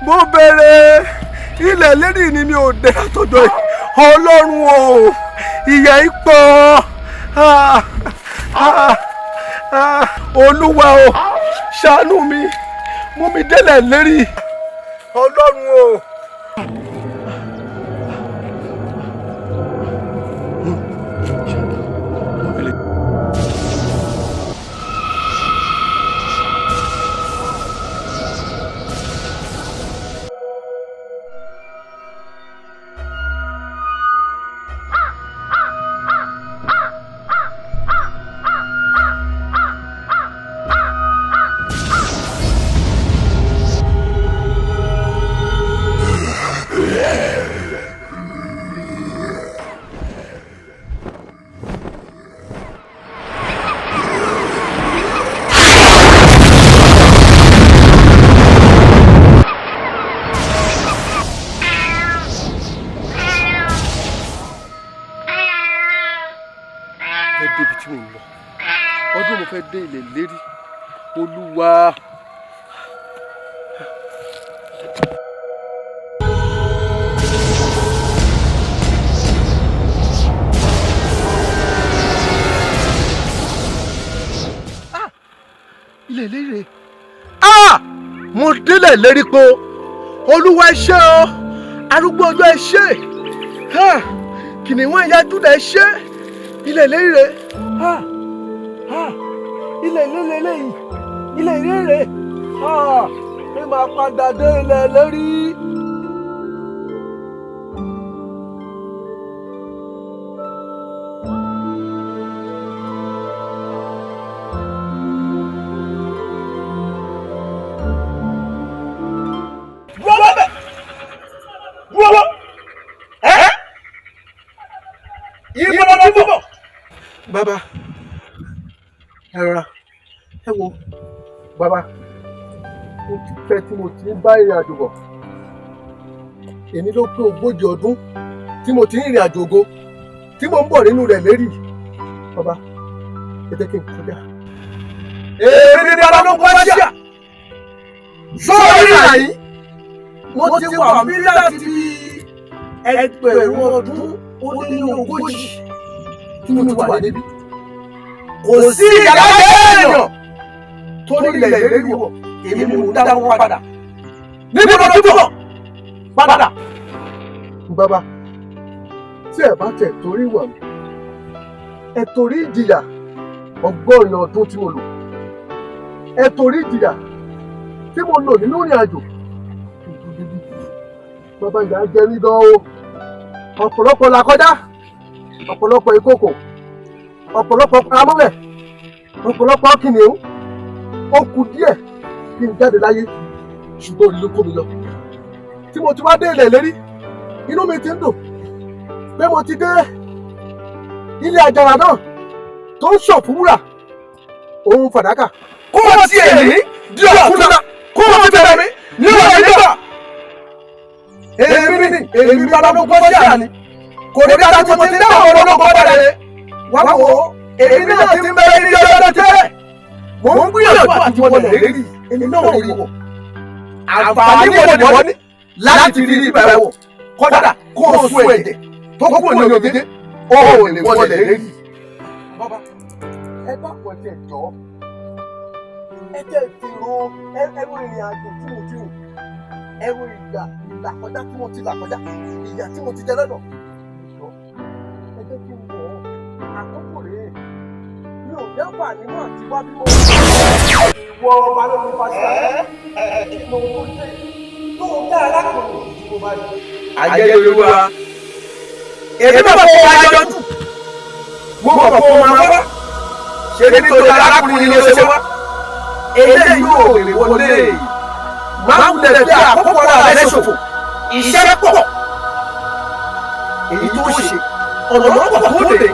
mo bẹ̀rẹ̀ ilẹ̀ lérí ni mi ò dé àtọ̀jọ́ yìí ọlọ́run o ìyà ipò olúwa o ṣàánú mi mú mi délẹ̀ lérí ọlọ́run o. Dé ilẹ̀ lérí olúwa. Ilẹ̀ lérí mo délẹ̀ lérí po olúwa ẹ ṣé o arúgbó ọjọ́ ẹ ṣé kìnìún ẹ̀yà Júdà ẹ ṣé ilẹ̀ lérí rẹ̀ ilẹ̀ lélẹ́yìn ilẹ̀ ìrèrè ẹ máa padà dé ilẹ̀ lérí. Bàbá ẹ rọra ẹ wo bàbá mo ti pẹ́ tí mo ti ń bá ìrìn àjò bọ̀ èmi ló pé 40 ọdún tí mo ti ń rìn àjò ògo tí mo ń bọ̀ nínú rẹ̀ lérí bàbá ẹ jẹ́ kí n kọjá. èmi ni bàbá ló kọ́ ṣíà sọ́ọ́rì àyí mo ti wà mí láti ẹgbẹ̀rún ọdún ó lé ní 40 tí mo ti wà níbí kò sí ìyàlẹ́ èèyàn tó ní ilẹ̀ ìlérí wọ̀ èmi mò ń dáwọ́ padà níbi mo túbọ̀ padà. Bàbá tí ẹ bá tẹ̀ torí wà mí ẹ torí ìjìyà 100 ọdún tí mo lò ẹ torí ìjìyà tí mo lò nínú ìrìn àjò bàbá ìyá jẹ mí gan o ọ̀pọ̀lọpọ̀ là kọjá ọ̀pọ̀lọpọ̀ ìkòkò ọ̀pọ̀lọpọ̀ paramọ́lẹ̀ ọ̀pọ̀lọpọ̀ kìnìún ó kù díẹ̀ kí n jáde láyé ṣùgbọ́n orí ló kó mi lọ tí mo ti wá dé ilẹ̀ lérí inú mi ti ń dùn pé mo ti dé ilé àjàrà náà tó ń ṣàn fún wúrà òun fàdákà kó o ti èyí di ọ̀túnla kó o ti bẹ̀rẹ̀ mi ní ọ̀rẹ́ nígbà èmi bá lọ́dún kọ́ sí àní kò ní ká tí mo ti dá àwọn ológun ọ̀dà rẹ̀ wá wò ó èmi náà ti ń bẹ̀rẹ̀ ní ọjọ́ tẹ́lẹ̀ mò ń gbìyànjú àti wọlé lérí èmi náà rí wọ̀ àǹfààní wọlé ní láti rí ibà wọ̀ kọ́dà kó o sún ẹ̀jẹ̀ tó kú ní ògèdè ó lè wọlé lérí. bàbá ẹ bá pọ̀ ẹ̀jẹ̀ jọ ẹ̀jẹ̀ ìró ẹ̀rọ ìrìn àjò tí mo ti rìn ẹ̀rọ ìlàkọjá tí mo ti làkọjá ìyà tí mo ti jẹ lọ́dọ̀ ẹ jẹ́ kí n wọ̀ ọ́ àkókò rèé mi ò dẹ́fà nínú àti wá bí mo wọ ọba lórí pàṣẹ kí mo wọ ṣe tó ń dá arákùnrin tí mo bá rí. àjẹyẹ olúwa èmi bá fọwọ́ ayọ̀ jù mo kọ̀ fún ọmọ wá ṣe nítorí arákùnrin ló ṣe wá eléyìí yóò lè wọlé máa ń lè fi àkókò rẹ̀ ṣòfò iṣẹ́ pọ̀ èyí tó ṣe ọ̀nà pọ̀ tó dé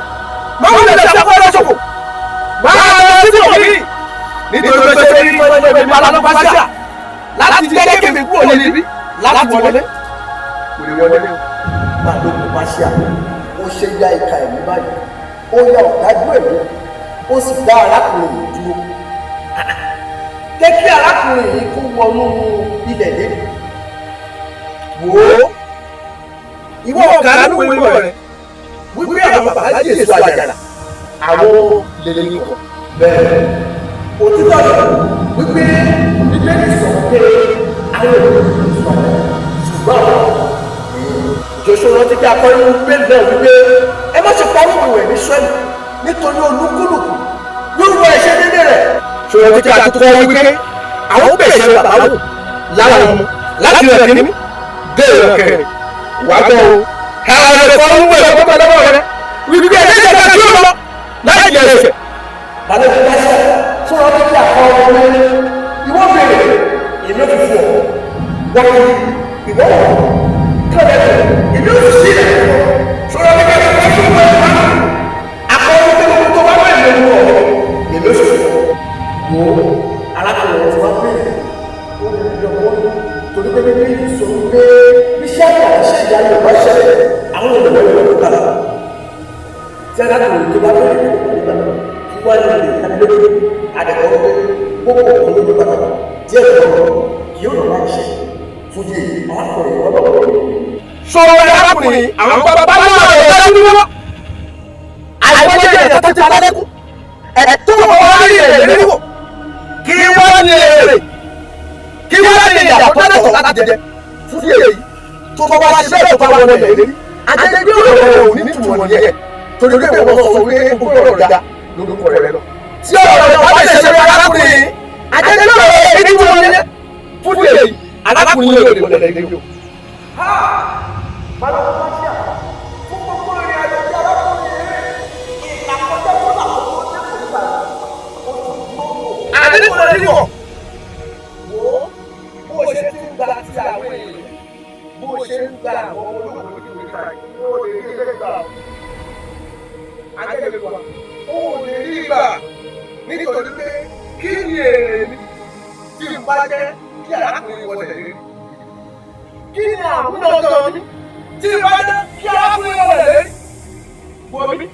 máa ń lè fi àkókò rẹ̀ ṣòfò máa lọ sí òní nítorí pé ṣe ní ìwé mi alágbàṣà láti jẹ́ kémi kúrò níbí láti wọlé kò lè wọlé o. máa ló kó bá ṣe àná ó ṣe ya ìka ẹ̀mí báyìí ó ya ọ̀dájú ẹ̀mí ó sì dá arákùnrin yìí dúró. jẹ́ kí arákùnrin yìí kó wọnú ilẹ̀ lẹ́nu wò ó ìwọ ọ̀gá ló wọ ìwọ rẹ wípé àwọn bàbá láti èso àjàrà àwọn lèlè nìkan bẹ́ẹ̀ òtítọ́ lọ wípé bíbélì sọ pé àwọn ènìyàn sọ ṣùgbọ́n Joshua rántí pé akọrin bíbélì náà wípé ẹ má ṣe pa wíwò ẹ̀ ní sọ́ọ̀lì nítorí olúkúlùkù yóò wọ ẹ̀ṣẹ̀ dédé rẹ̀ ṣòro tí a ti kọ́ wípé àwọn bẹ̀ṣẹ̀ bàbá wò lára wọn láti rẹ̀ kíní dé ìrọ̀ kẹrin wà á gbọ́ o àwọn ẹ̀fọ́ ń wọ ẹ̀fọ́ tó lọ́wọ́ rẹ wípé ẹ̀ṣẹ̀ kan tí ó lọ láì jẹ ẹ̀ṣẹ̀. bàbá mi bá ṣe ṣòro tí a kọ́ wípé ìwọ bèrè èmi ò fi fún ọ wọ́n kí ìwọ kọ́lẹ̀ èmi ò fi sílẹ̀ ṣòro tí a kọ́ wípé akọ́wé tó bá wà ní ìlú ọ̀ èmi ò fi fún ọ. wo alákùnrin ọ̀sán wá bèrè ó lè rí ọwọ́ torí pé bíbélì sọ pé iṣẹ́ àti ìyá Yorùbá ṣẹlẹ̀ àwọn olùwẹ̀ ìwé ló kàlà tí alákùnrin tó bá bẹ̀rẹ̀ nígbà kí wá ní ilé adébẹ́lẹ́ adẹ̀kọ́ pé gbogbo ọ̀kan ló gbàgbà díẹ̀ lọ́wọ́ kí yóò lọ́wọ́ ṣe fún yé alákùnrin wọn lọ́wọ́. sọ̀rọ̀ alákùnrin àwọn bàbá náà rẹ̀ lọ́wọ́ ní wọ́n àìmọye ẹ̀tọ́ tó ti alálẹ́kùn ẹ̀tọ́ wọn rí èrè níwò kí wọ́n ní èrè kí wọ́n lè yà tó lẹ́tọ̀ láti jẹ fún èyí tó bá wá ṣe bẹ́ẹ̀ tó bá wọlé lẹ́yìn àjẹgbé ọ̀rọ̀ rẹ̀ ò ní túmọ̀ nìyẹn torí pé wọ́n sọ pé ó gbọ́dọ̀ dá lórúkọ rẹ̀ lọ. tí ọ̀rọ̀ rẹ̀ wá lè ṣe arákùnrin àjẹgbé ọ̀rọ̀ rẹ̀ ní túmọ̀ nìyẹn fún èyí arákùnrin yóò lè wọlé lẹ́yìn o. àdéhùn bó ṣe ti ń gba ti àwọn èèyàn bó ṣe ń gba àwọn olóògùn ojú ìta yìí ó lè rí ilé gbà agẹ́gẹ́gbà ó lè rí gbà nítorí pé kí ni èrè mi tí n bá jẹ́ kí arákùnrin wọlé rí kí ni àmúlọ́dọ̀ mi tí n bá jẹ́ kí arákùnrin wọlé rí wọ mi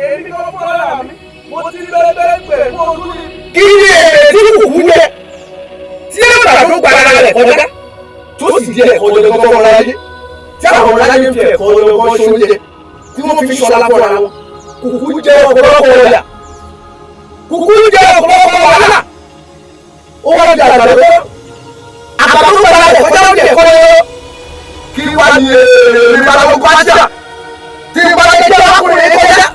èmi kan fọ́lá mi mo ti bẹ́ẹ̀ pẹ̀lú ojú mi. kí ni èrè tí kùkú jẹ tí àgbà tó gba ara rẹ̀ kọjá tó sì di ẹ̀kọ́ lọ́dọ̀ fọmọ láyé tí àwọn ọmọ láyé ń fi ẹ̀kọ́ lọ́dọ̀ ṣoúnjẹ tí wọ́n fi ṣọlá fọ́ra wọn kùkú jẹ́ ọ̀pọ̀lọpọ̀ ọ̀yà kùkú jẹ́ ọ̀pọ̀lọpọ̀ wàhálà ó wọ́n di àgbà lọ́wọ́ àgbà tó gba ara rẹ̀ kọjá ó di ẹ̀kọ́ lọ́wọ́ kí wá ní èrè ìbálòpọ̀ pàṣẹ tí ìbálòpọ̀ jẹ́ ọkùnrin kọjá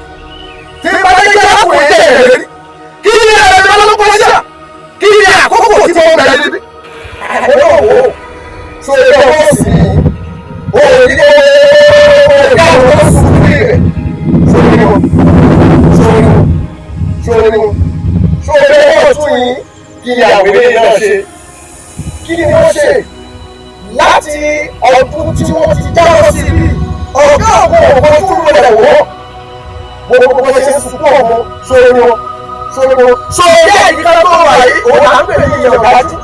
tí ìbálòpọ̀ jẹ́ ọkùnrin tẹ̀ èrè kí ni èrè ìbálòpọ̀ pàṣẹ kí ni àkókò tí mo bẹ̀rẹ̀ níbí. àkókò wo so ìjọba sí òní ọ̀gá àwọn sùúrù rẹ̀ sórí wọn tún yín kí ni àwọn ènìyàn náà ṣe kí ni wọ́n ṣe láti ọdún tí wọ́n ti jáwọ́ sí ibi ọ̀gá àwọn ọmọ tó rẹ̀ wọ́ gbogbo wọn ṣe sùpọ̀ wọn sórí wọn sórí àyíká tó wà yìí òun à ń pè ní ìyẹn ọ̀dájú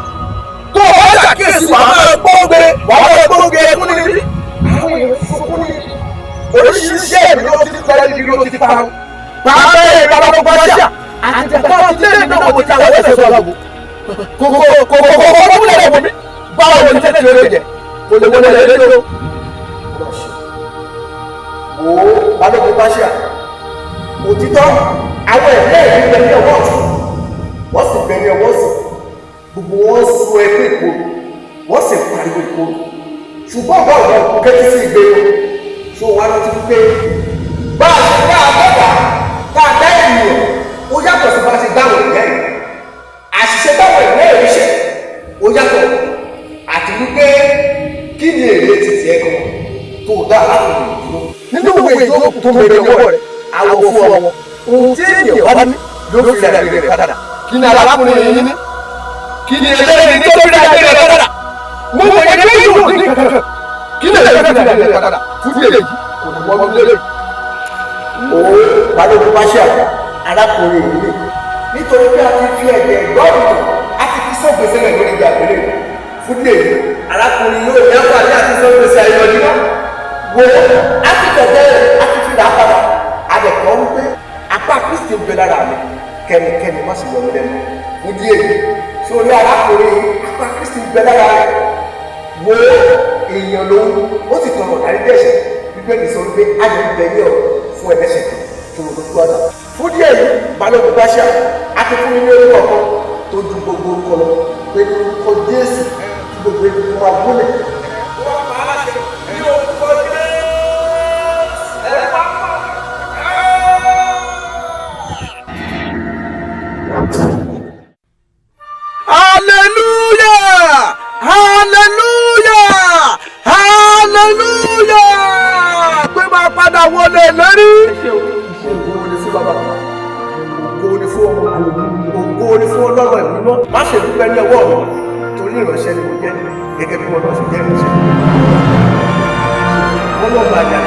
tó o bá ṣàkíyèsí wàá máa gbóngbé ẹkún níbí àwọn èèyàn sunkún ní oríṣiríṣi ẹ̀mí ló ti pẹ́ níbi ló ti parun pàápàá ẹ̀rọ àbábọ́ ṣíà àti ìjàpá ti lé nínú ọmọ tí àwọn ẹ̀ṣẹ̀ sọ̀rọ̀ àbò kòkòrò múlẹ̀ ẹ̀bùn mi báwo ni tẹ́tẹ́ ló jẹ kò lè wọlé lẹ́lẹ́ ló. wo balógun bá ṣíà òtítọ́ àwọn ẹ̀mí ẹ̀mí bẹ ní ọwọ́ ọ̀tún wọ́n sì bẹ ní ọwọ́ sí gbogbo wọn sún ẹgbẹ́ ìkó wọ́n sì pariwo ìkó ṣùgbọ́n ọ̀gá ọ̀gá òkú kẹ́tí sí ìgbé ṣó wà lọ́tí pé bá a ṣe dá àbọ̀dà tá a dá ènìyàn ó yàtọ̀ sí bá a ṣe dáwọ̀ ìyá yìí àṣìṣe dáwọ̀ ìyá yìí ṣe ó yàtọ̀ àti wípé kí ni èrè ti tiẹ̀ kan tó dá láti lè dúró nínú ìwé ìjókòó tó bẹ̀rẹ̀ ọwọ́ rẹ̀ àwọ̀ fún ọwọ́ ohun tí ènìyàn bá ní ló fi rẹ̀ rẹ̀ padà kí ni arákùnrin yìí ní kí ni eléyìí tó fi rẹ̀ rẹ̀ padà mo mọ̀ yẹn pé yóò ní kankan kí ni eléyìí tó fi rẹ̀ rẹ̀ padà fún ti èyí kò ní wọ́n lé. o balógun bá ṣe arákùnrin yìí ní nítorí pé a ti fi ẹ̀jẹ̀ gbọ́dọ̀ a ti fi sọ́gbèsè rẹ̀ lórí ìgbà pẹ̀lẹ́ fún ti èyí arákùnrin yóò ní àǹfààní àti sọ́gbèsè àìlọ́jú náà wo a ti tẹ̀tẹ̀ a ti fi rà padà adẹ̀kọ́ wípé apá Kristi ń bẹ lára mi kẹ́nikẹ́ni má sì yọ mí lẹ́nu fún díẹ̀ sórí arákùnrin apá Kristi ń bẹ lára rẹ̀ wo èèyàn lòun ó sì tọrọ dárí dẹ́ṣẹ̀ gbígbé ní sọ pé ayọ̀ ń bẹ ní ọ̀rọ̀ fún ẹlẹ́ṣẹ̀ tó lọ lójú àdá. fún díẹ̀ yìí balógun báṣà á ti fún mi ní orúkọ kan tó ju gbogbo orúkọ lọ pé orúkọ Jésù tí gbogbo ènìyàn máa gbólẹ̀. Hallelujah! Hallelujah! Hallelujah! Pé máa padà wọlé lórí. Ògo ni fún bàbá, ògo ni fún ọmọ, ògo ni fún ọlọ́run ẹ̀mí mọ́. Má ṣe dúpẹ́ ní ọwọ́ mi torí ìránṣẹ́ ni mo jẹ́ gẹ́gẹ́ bí wọn náà ṣe jẹ́ ìránṣẹ́. Wọ́n lọ gba àjà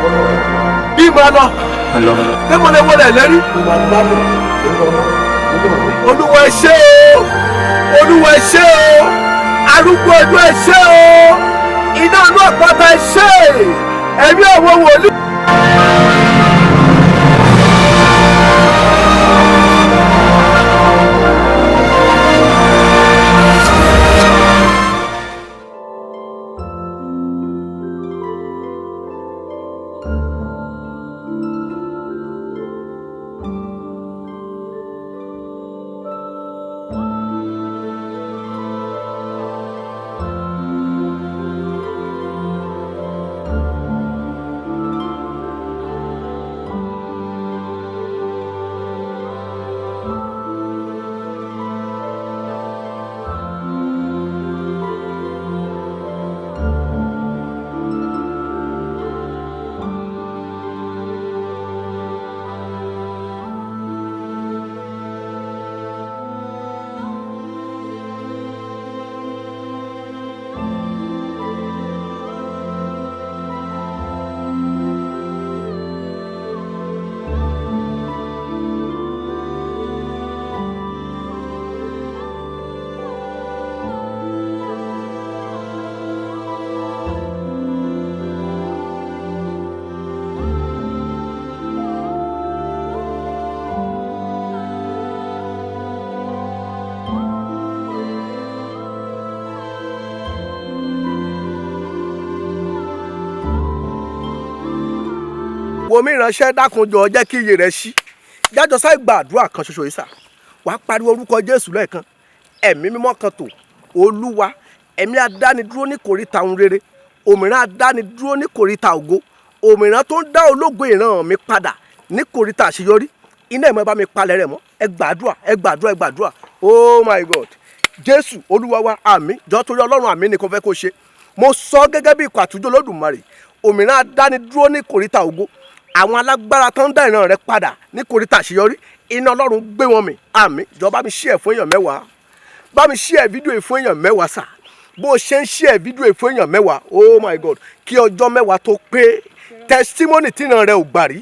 wọ́n lọ. Bí mo lọ, pé mo lè wọlé lórí. Mo máa gbá mi, Olúwa ẹ ṣé o, Olúwa ẹ ṣé o, arúgbó ọjọ́ ẹ ṣé o, iná inú àpáta ẹ ṣé, ẹ̀mí àwọn wòlíì. Wòmí ìránṣẹ́ dákunjọ jẹ́ kí iye rẹ̀ ṣí jájọ sáì gbàdúrà kan ṣoṣo yìí sà wàá pariwo orúkọ Jésù lẹ́ẹ̀kan ẹ̀mí mímọ́ kan tó Olúwa ẹ̀mí adánidúró ní kòríta ohun rere òmìrán adánidúró ní kòríta ògo òmìrán tó ń dá ológo ìran mi padà ní kòríta àṣeyọrí iná ẹ̀mọ́ ẹ bá mi palẹ̀ rẹ̀ mọ́ ẹ gbàdúrà ẹ gbàdúrà ẹ gbàdúrà oh my God Jésù Olúwa wa àmín jọ torí Ọlọ́run àmín nìkan fẹ́ kó ṣe mo sọ gẹ́gẹ́ bí ikọ̀ àtúnjọ Olódùmarè òmìrán adánidúró ní kòríta ògo àwọn alágbára tó ń dá ìran rẹ padà ní kòríta àṣeyọrí iná Ọlọ́run gbé wọn mì àmín jọ bá mi share fún èèyàn 10 bá mi share fídíò yìí fún èèyàn 10 sà bó ṣe ń share fídíò yìí fún èèyàn 10 oh my God kí ọjọ́ 10 tó pé testimony tìran rẹ ò gbà rí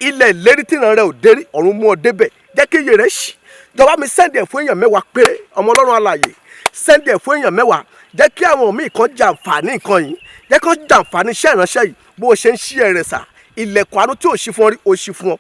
ilẹ̀ ìlérí tìran rẹ ò dérí ọ̀run mú ọ débẹ̀ jẹ́ kí iye rẹ ṣí jọ bá mi send ẹ̀ fún èèyàn 10 péré ọmọ Ọlọ́run alààyè send ẹ̀ fún èèyàn 10 jẹ́ kí àwọn míì kan jàǹfààní nǹkan yìí jẹ́ kí wọ́n jàǹfààní iṣẹ́ ìránṣẹ́ yìí bó ṣe ń share rẹ̀ sà ilẹ̀kùn àánú tí ò ṣí fún ọ rí ó ṣí fún ọ